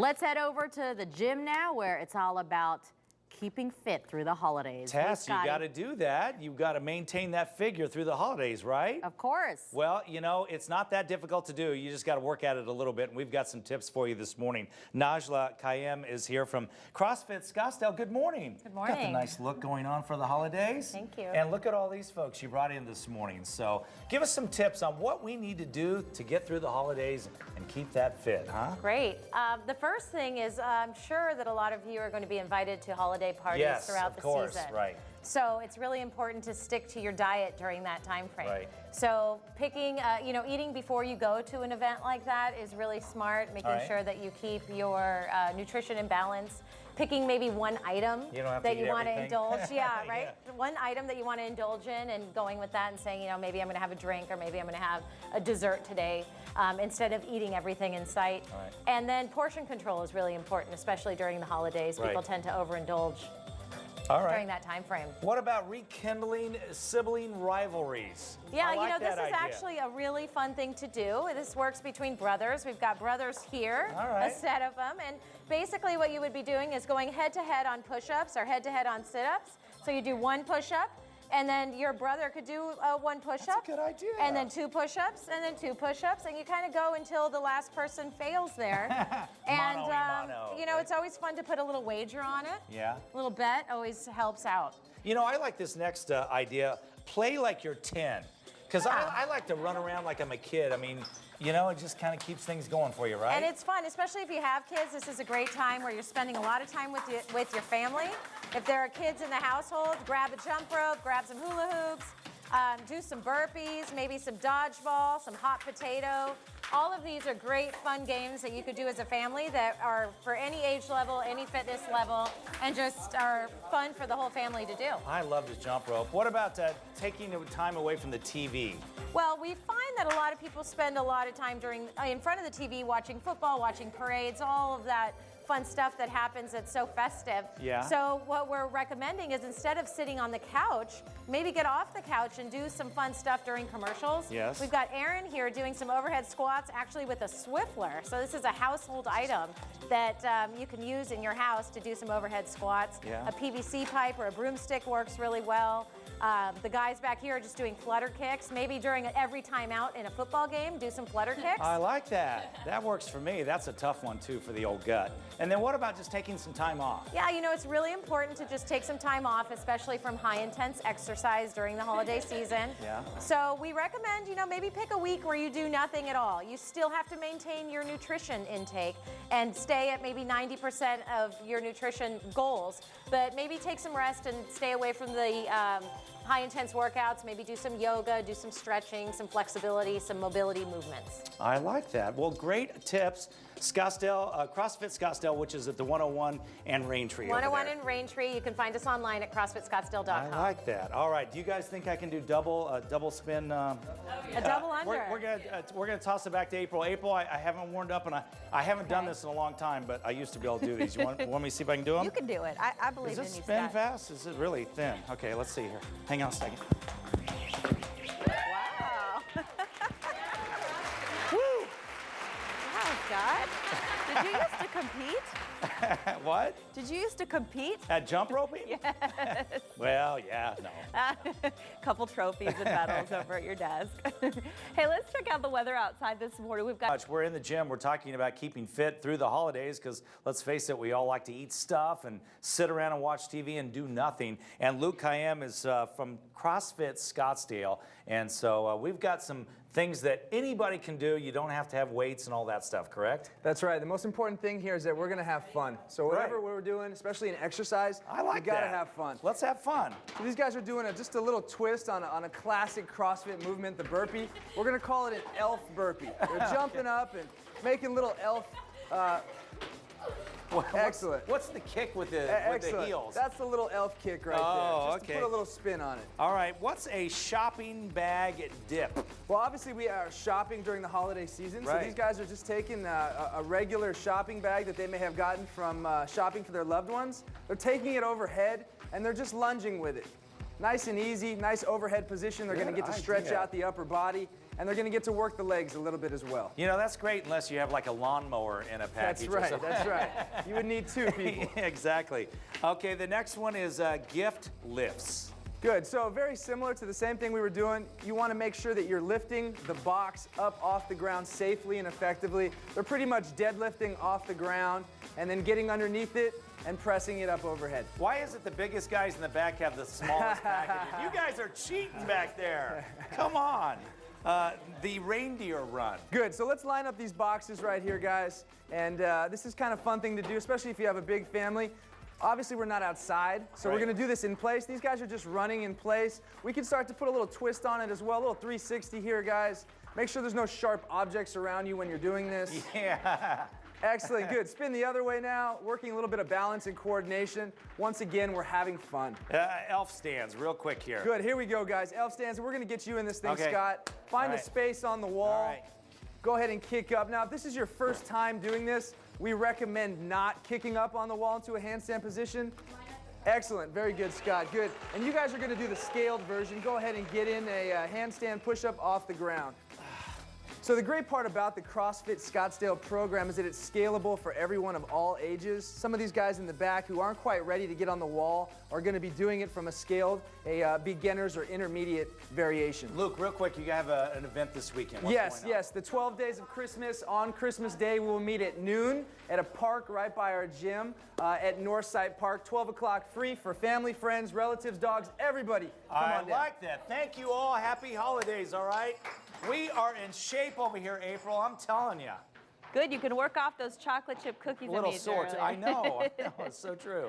Let's head over to the gym now, where it's all about keeping fit through the holidays. Tess, you got to do that. You've got to maintain that figure through the holidays, right? Of course. Well, you know, it's not that difficult to do. You just got to work at it a little bit, and we've got some tips for you this morning. Najla Kayem is here from CrossFit Scottsdale. Good morning. Good morning. Got the nice look going on for the holidays. Thank you. And look at all these folks you brought in this morning. So give us some tips on what we need to do to get through the holidays and keep that fit, huh? Great. The first thing is I'm sure that a lot of you are going to be invited to holiday parties throughout the season. Right. So it's really important to stick to your diet during that time frame. Right. So picking, eating before you go to an event like that is really smart, making sure that you keep your nutrition in balance. Picking maybe one item that you want to indulge. Yeah, right? Yeah. One item that you want to indulge in and going with that and saying, maybe I'm going to have a drink or maybe I'm going to have a dessert today instead of eating everything in sight. Right. And then portion control is really important, especially during the holidays. People tend to overindulge during that time frame. What about rekindling sibling rivalries? Yeah, this is actually a really fun thing to do. This works between brothers. We've got brothers here, a set of them. And basically what you would be doing is going head-to-head on push-ups or head-to-head on sit-ups. So you do one push-up, and then your brother could do one push-up. That's a good idea. And then two push-ups, and then two push-ups, and you kind of go until the last person fails there. And, it's always fun to put a little wager on it. Yeah. A little bet always helps out. I like this next idea. Play like you're 10. Because I like to run around like I'm a kid. I mean, it just kind of keeps things going for you, right? And it's fun, especially if you have kids. This is a great time where you're spending a lot of time with your family. If there are kids in the household, grab a jump rope, grab some hula hoops, do some burpees, maybe some dodgeball, some hot potato. All of these are great fun games that you could do as a family that are for any age level, any fitness level, and just are fun for the whole family to do. I love this jump rope. What about taking time away from the TV? Well, we find that a lot of people spend a lot of time in front of the TV watching football, watching parades, all of that fun stuff that happens that's so festive. Yeah. So what we're recommending is instead of sitting on the couch, maybe get off the couch and do some fun stuff during commercials. Yes. We've got Aaron here doing some overhead squats actually with a Swiffler. So this is a household item that you can use in your house to do some overhead squats. Yeah. A PVC pipe or a broomstick works really well. The guys back here are just doing flutter kicks. Maybe during every timeout in a football game, do some flutter kicks. I like that. That works for me. That's a tough one, too, for the old gut. And then what about just taking some time off? Yeah, it's really important to just take some time off, especially from high-intense exercise during the holiday season. Yeah. So we recommend, maybe pick a week where you do nothing at all. You still have to maintain your nutrition intake and stay at maybe 90% of your nutrition goals, but maybe take some rest and stay away from the high-intense workouts, maybe do some yoga, do some stretching, some flexibility, some mobility movements. I like that. Well, great tips. Scottsdale, CrossFit Scottsdale, which is at the 101 and Raintree. 101 and Raintree. You can find us online at crossfitscottsdale.com. I like that. All right. Do you guys think I can do double spin? A double under. We're gonna toss it back to April. April, I haven't warmed up, and I haven't done this in a long time, but I used to be able to do these. You want me to see if I can do them? You can do it. I believe in you, Is this spin fast? Is it really thin? Okay, let's see here. Hang on a second. Wow. Woo! Wow, Scott. Did you used to compete? What? Did you used to compete? At jump roping? Yes. Well, yeah, no. Couple trophies and medals over at your desk. Hey, let's check out the weather outside this morning. We're in the gym. We're talking about keeping fit through the holidays because, let's face it, we all like to eat stuff and sit around and watch TV and do nothing. And Luke Kayem is from CrossFit Scottsdale. And so we've got some things that anybody can do. You don't have to have weights and all that stuff, correct? That's right. The most important thing here is that we're going to have fun. So whatever we're doing, especially in exercise, you got to have fun. Let's have fun. So these guys are doing just a little twist on a classic CrossFit movement, the burpee. We're going to call it an elf burpee. They're jumping up and making little elf. Excellent. What's the kick with the heels? That's the little elf kick right there. Just to put a little spin on it. All right. What's a shopping bag dip? Well, obviously we are shopping during the holiday season, so these guys are just taking a regular shopping bag that they may have gotten from shopping for their loved ones. They're taking it overhead and they're just lunging with it. Nice and easy, nice overhead position. They're going to get to stretch out the upper body, and they're going to get to work the legs a little bit as well. You know, that's great unless you have like a lawnmower in a package. That's right, that's right. You would need two people. Exactly. Okay, the next one is gift lifts. Good, so very similar to the same thing we were doing. You want to make sure that you're lifting the box up off the ground safely and effectively. They're pretty much deadlifting off the ground and then getting underneath it and pressing it up overhead. Why is it the biggest guys in the back have the smallest packages? You guys are cheating back there. Come on. The reindeer run. Good, so let's line up these boxes right here, guys. And this is kind of a fun thing to do, especially if you have a big family. Obviously, we're not outside, so we're going to do this in place. These guys are just running in place. We can start to put a little twist on it as well, a little 360 here, guys. Make sure there's no sharp objects around you when you're doing this. Yeah. Excellent, good. Spin the other way now, working a little bit of balance and coordination. Once again, we're having fun. Elf stands, real quick here. Good, here we go, guys. Elf stands, we're going to get you in this thing, Scott. Find a space on the wall. All right. Go ahead and kick up. Now, if this is your first time doing this, we recommend not kicking up on the wall into a handstand position. Excellent, very good, Scott, good. And you guys are gonna do the scaled version. Go ahead and get in a handstand push-up off the ground. So the great part about the CrossFit Scottsdale program is that it's scalable for everyone of all ages. Some of these guys in the back who aren't quite ready to get on the wall are going to be doing it from a scaled, beginner's or intermediate variation. Luke, real quick, you have an event this weekend. What's Yes, going on? yes, the 12 days of Christmas. On Christmas Day, we will meet at noon at a park right by our gym at Northside Park. 12 o'clock, free for family, friends, relatives, dogs, everybody. Come on down. I like that. Thank you all. Happy holidays, all right? We are in shape over here, April. I'm telling you. Good, you can work off those chocolate chip cookies A little I made sore. earlier. I know. It's so true.